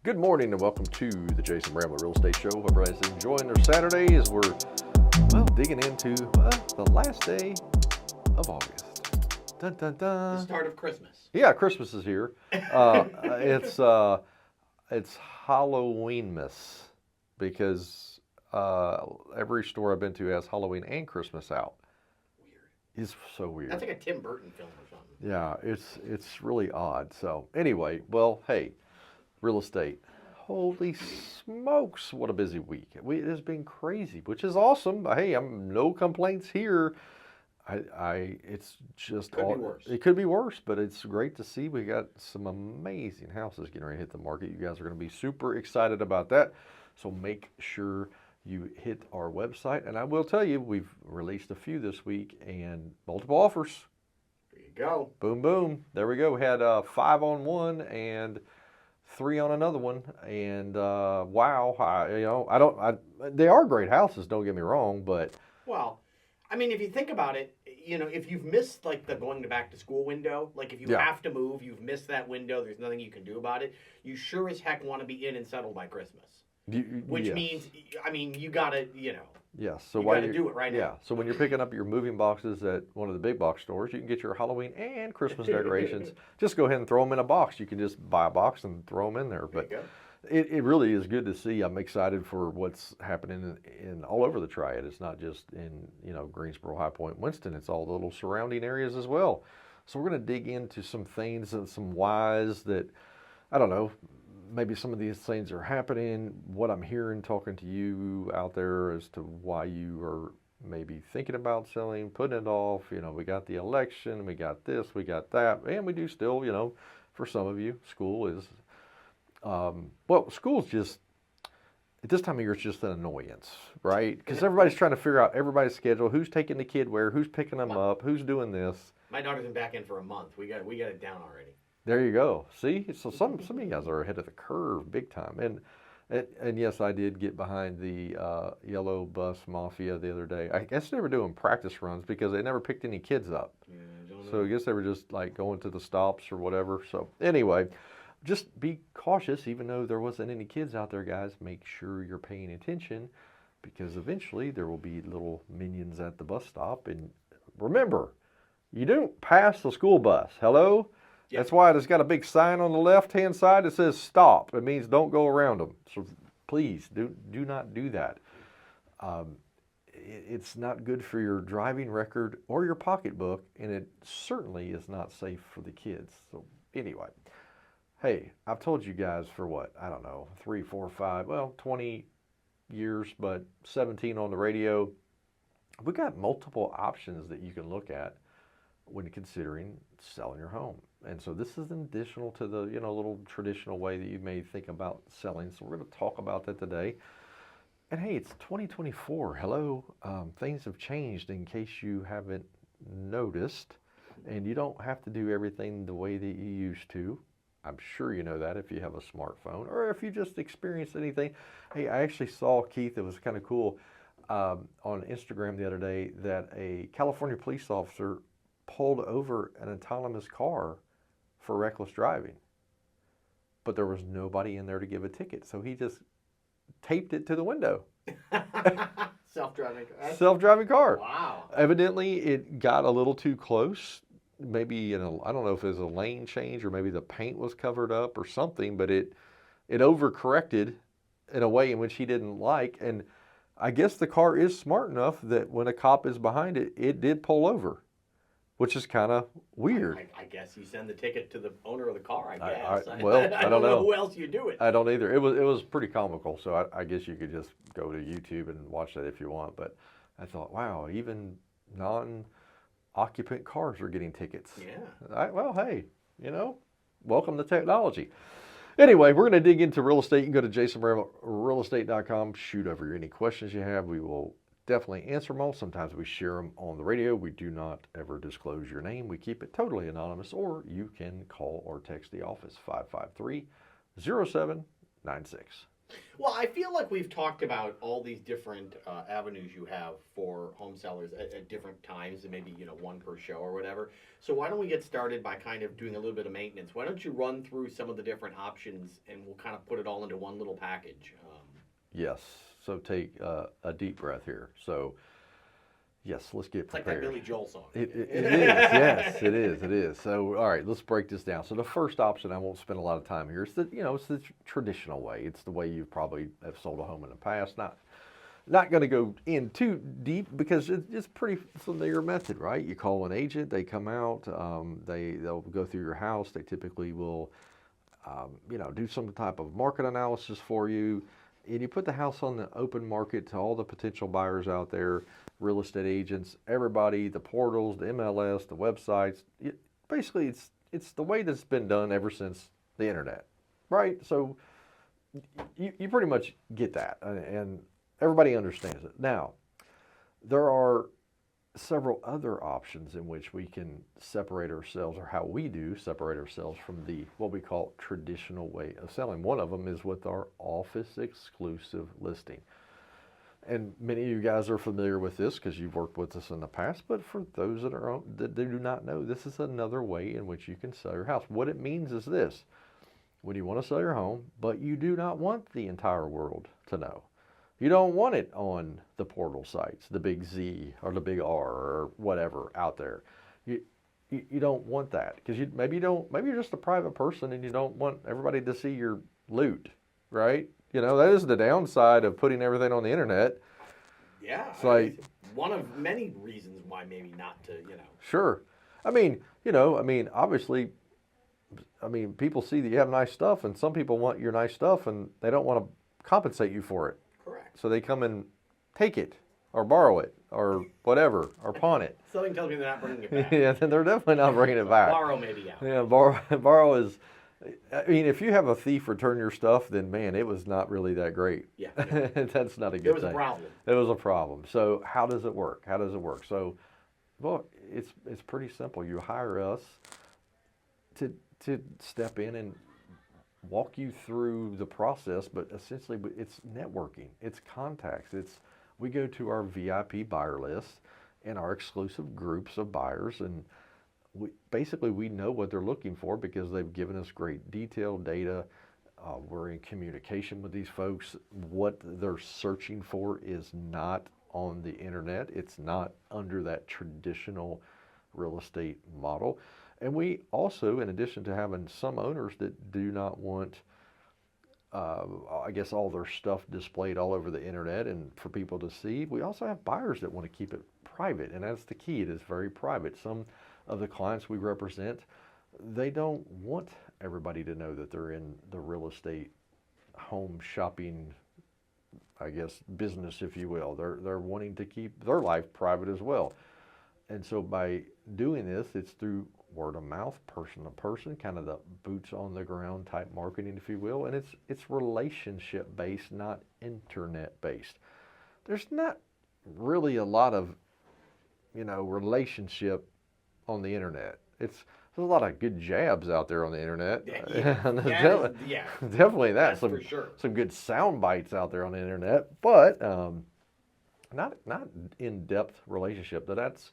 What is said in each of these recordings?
Good morning and welcome to the Jason Bramblett Real Estate Show. Hope everybody's enjoying their Saturday as we're, digging into the last day of August. Dun, dun, dun. The start of Christmas. Yeah, Christmas is here. It's Halloween-mas because every store I've been to has Halloween and Christmas out. Weird. It's so weird. That's like a Tim Burton film or something. Yeah, it's really odd. So anyway, well, hey, real estate. Holy smokes, what a busy week. It has been crazy, which is awesome. Hey, I'm no complaints here. It's just Could be worse. It could be worse, but it's great to see. We got some amazing houses getting ready to hit the market. You guys are going to be super excited about that. So make sure you hit our website. And I will tell you, we've released a few this week and multiple offers. There you go. Boom, boom. There we go. We had 5 on one and 3 on another one, and wow, they are great houses, don't get me wrong, but Well, I mean, if you think about it, if you've missed like the going to back to school window, like if you have to move, you've missed that window, there's nothing you can do about it, you sure as heck want to be in and settled by Christmas. Which means, you gotta, yes, so you gotta do it right now. Yeah, so when you're picking up your moving boxes at one of the big box stores, you can get your Halloween and Christmas decorations. Just go ahead and throw them in a box. You can just buy a box and throw them in there. But it really is good to see. I'm excited for what's happening in all over the Triad. It's not just in Greensboro, High Point, Winston. It's all the little surrounding areas as well. So we're going to dig into some things and some whys that, I don't know, maybe some of these things are happening, what I'm hearing, talking to you out there as to why you are maybe thinking about selling, putting it off. We got the election, we got this, we got that, and we do still, for some of you, school is, school's just, at this time of year, it's just an annoyance, right? Because everybody's trying to figure out everybody's schedule, who's taking the kid where, who's picking them up, who's doing this. My daughter's been back in for a month. We got it down already. There you go. See, so some of you guys are ahead of the curve big time. And yes, I did get behind the yellow bus mafia the other day. I guess they were doing practice runs because they never picked any kids up. Yeah, I don't know. So I guess they were just like going to the stops or whatever. So anyway, just be cautious. Even though there wasn't any kids out there, guys, make sure you're paying attention because eventually there will be little minions at the bus stop. And remember, you don't pass the school bus. Hello? Yep. That's why it's got a big sign on the left-hand side that says stop. It means don't go around them. So please do not do that. It's not good for your driving record or your pocketbook, and it certainly is not safe for the kids. So anyway, hey, I've told you guys for what? I don't know, 3, 4, 5, 20 years, but 17 on the radio. We got multiple options that you can look at when considering selling your home. And so this is an additional to the, little traditional way that you may think about selling. So we're going to talk about that today. And hey, it's 2024. Hello. Things have changed in case you haven't noticed. And you don't have to do everything the way that you used to. I'm sure you know that if you have a smartphone or if you just experienced anything. Hey, I actually saw, Keith, it was kind of cool, on Instagram the other day that a California police officer pulled over an autonomous car for reckless driving, but there was nobody in there to give a ticket, so he just taped it to the window. Self-driving car. Self-driving car. Wow. Evidently, it got a little too close. Maybe I don't know if it was a lane change or maybe the paint was covered up or something, but it overcorrected in a way in which he didn't like, and I guess the car is smart enough that when a cop is behind it, it did pull over, which is kind of weird. I guess you send the ticket to the owner of the car, I guess. I don't know who else you do it. I don't either. It was pretty comical, so I guess you could just go to YouTube and watch that if you want. But I thought, wow, even non-occupant cars are getting tickets. Yeah. Hey, welcome to technology. Anyway, we're going to dig into real estate. You can go to jasonbramlettrealestate.com, shoot over any questions you have. We will definitely answer them all. Sometimes we share them on the radio. We do not ever disclose your name. We keep it totally anonymous, or you can call or text the office, 553-0796. Well, I feel like we've talked about all these different avenues you have for home sellers at different times, and maybe one per show or whatever. So why don't we get started by kind of doing a little bit of maintenance? Why don't you run through some of the different options, and we'll kind of put it all into one little package. Yes. So take a deep breath here. So yes, let's get It's like prepared. that Billy Joel song. It is. Yes, it is. It is. So all right, let's break this down. So the first option, I won't spend a lot of time here. It's it's the traditional way. It's the way you probably have sold a home in the past. Not going to go in too deep because it's pretty familiar method, right? You call an agent, they come out, they'll go through your house. They typically will, do some type of market analysis for you, and you put the house on the open market to all the potential buyers out there, real estate agents, everybody, the portals, the MLS, the websites. Basically, it's the way that's been done ever since the internet, right? So you pretty much get that, and everybody understands it. Now, there are several other options in which we can separate ourselves, or how we do separate ourselves from the what we call traditional way of selling. One of them is with our office exclusive listing. And many of you guys are familiar with this because you've worked with us in the past, but for those that do not know, this is another way in which you can sell your house. What it means is this: when you want to sell your home, but you do not want the entire world to know. You don't want it on the portal sites, the big Z or the big R or whatever out there. You don't want that because maybe you're just a private person and you don't want everybody to see your loot, right? That is the downside of putting everything on the internet. Yeah, it's like one of many reasons why maybe not to, Sure. Obviously, people see that you have nice stuff, and some people want your nice stuff, and they don't want to compensate you for it. Correct. So they come and take it, or borrow it, or whatever, or pawn it. Something tells me they're not bringing it back. Yeah, they're definitely not bringing it back. Borrow maybe out. Yeah, borrow is. If you have a thief return your stuff, then man, it was not really that great. Yeah. That's not a good thing. It was a problem. It was a problem. So how does it work? So, well, it's pretty simple. You hire us to step in and walk you through the process, but essentially it's networking, it's contacts, we go to our VIP buyer list and our exclusive groups of buyers, and we know what they're looking for because they've given us great detailed data. We're in communication with these folks. What they're searching for is not on the internet. It's not under that traditional real estate model. And we also, in addition to having some owners that do not want, all their stuff displayed all over the internet and for people to see, we also have buyers that want to keep it private. And that's the key. It is very private. Some of the clients we represent, they don't want everybody to know that they're in the real estate home shopping, business, if you will. They're wanting to keep their life private as well. And so by doing this, it's through word of mouth, person to person, kind of the boots on the ground type marketing, if you will. And it's relationship based, not internet based. There's not really a lot of, relationship on the internet. There's a lot of good jabs out there on the internet. Definitely that. For sure. Some good sound bites out there on the internet, but not in-depth relationship. That's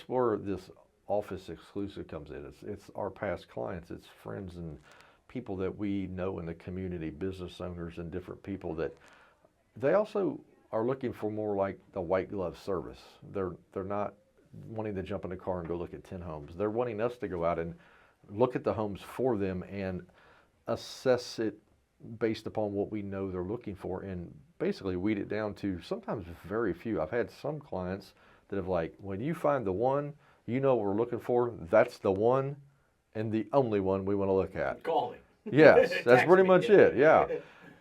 where this office exclusive comes in. It's our past clients, it's friends and people that we know in the community, business owners and different people that they also are looking for more like the white glove service. They're not wanting to jump in the car and go look at 10 homes. They're wanting us to go out and look at the homes for them and assess it based upon what we know they're looking for and basically weed it down to sometimes very few. I've had some clients that have when you find the one, what we're looking for, that's the one and the only one we want to look at. Call me. Yes, that's pretty much it, yeah.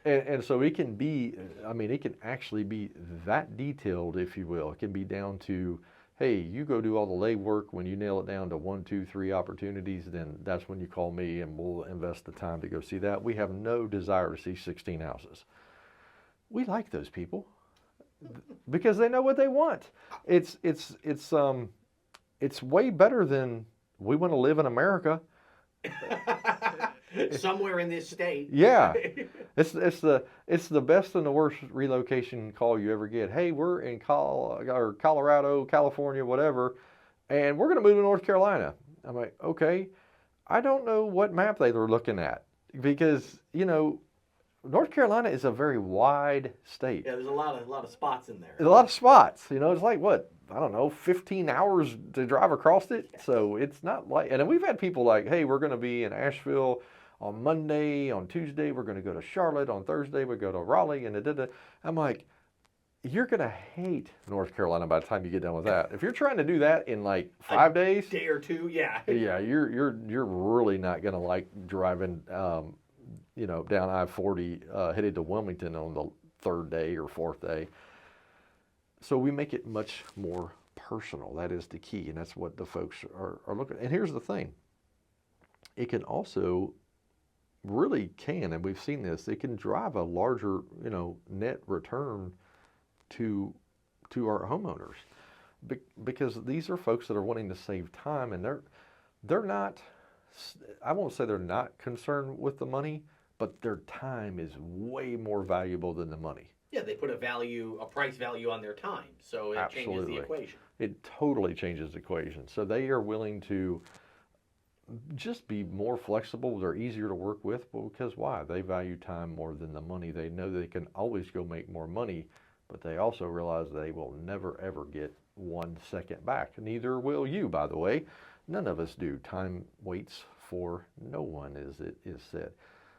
And so it can be, it can actually be that detailed, if you will. It can be down to, hey, you go do all the legwork. When you nail it down to 1, 2, 3 opportunities, then that's when you call me and we'll invest the time to go see that. We have no desire to see 16 houses. We like those people because they know what they want. It's way better than we want to live in America. Somewhere in this state. Yeah, it's the best and the worst relocation call you ever get. Hey, we're in Colorado, California, whatever, and we're going to move to North Carolina. I'm like, okay, I don't know what map they were looking at because North Carolina is a very wide state. Yeah, there's a lot of spots in there. There's a lot of spots. It's like what, I don't know, 15 hours to drive across it. So it's not like, and then we've had people like, hey, we're going to be in Asheville on Monday, on Tuesday we're going to go to Charlotte, on Thursday we go to Raleigh, and I'm like, you're going to hate North Carolina by the time you get done with that. If you're trying to do that in like 5 days, day or two, yeah. Yeah, you're really not going to like driving down I-40 headed to Wilmington on the third day or fourth day. So we make it much more personal. That is the key, and that's what the folks are looking at. And here's the thing. It can also and we've seen this, it can drive a larger, net return to our homeowners. Because these are folks that are wanting to save time, and they're not, I won't say they're not concerned with the money, but their time is way more valuable than the money. Yeah, they put a price value on their time, so it changes the equation. It totally changes the equation. So they are willing to just be more flexible. They're easier to work with, well, because why? They value time more than the money. They know they can always go make more money, but they also realize they will never ever get 1 second back. Neither will you, by the way. None of us do. Time waits for no one, as it is said.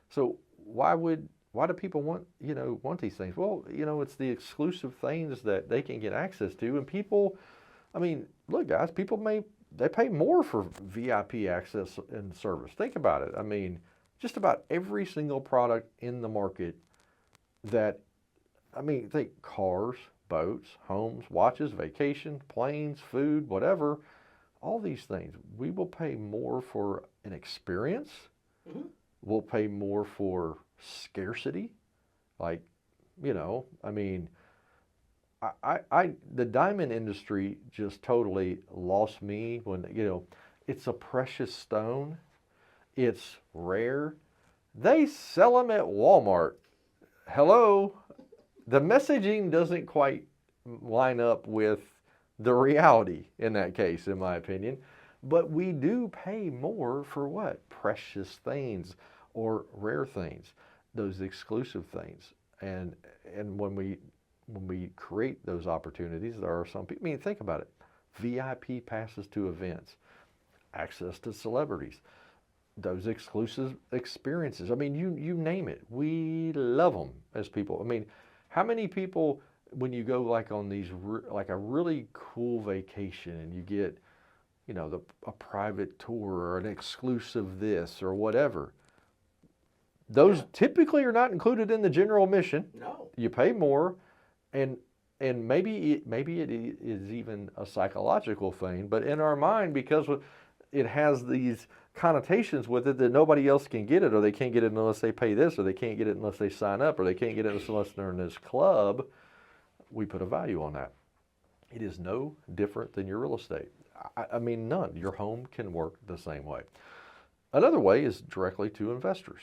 So why do people want these things? Well, it's the exclusive things that they can get access to, and people, look, guys, they pay more for VIP access and service. Think about it. Just about every single product in the market think cars, boats, homes, watches, vacation, planes, food, whatever, all these things. We will pay more for an experience. Mm-hmm. We'll pay more for scarcity. Like, the diamond industry just totally lost me when, it's a precious stone. It's rare. They sell them at Walmart. Hello. The messaging doesn't quite line up with the reality in that case, in my opinion. But we do pay more for what? Precious things or rare things, those exclusive things. And when we create those opportunities, there are some people, think about it. VIP passes to events, access to celebrities, those exclusive experiences. You name it. We love them as people. How many people, when you go like on these, like a really cool vacation and you get, a private tour or an exclusive this or whatever, those typically are not included in the general admission. No. You pay more, and maybe it is even a psychological thing, but in our mind, because it has these connotations with it that nobody else can get it, or they can't get it unless they pay this, or they can't get it unless they sign up, or they can't get it unless they're in this club, we put a value on that. It is no different than your real estate. None. Your home can work the same way. Another way is directly to investors.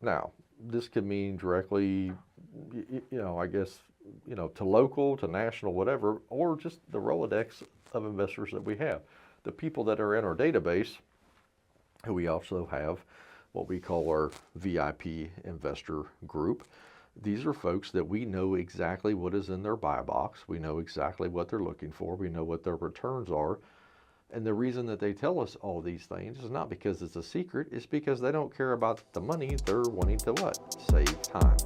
Now, this could mean directly, to local, to national, whatever, or just the Rolodex of investors that we have. The people that are in our database, who we also have what we call our VIP investor group. These are folks that we know exactly what is in their buy box. We know exactly what they're looking for. We know what their returns are. And the reason that they tell us all these things is not because it's a secret. It's because they don't care about the money. They're wanting to what? Save time.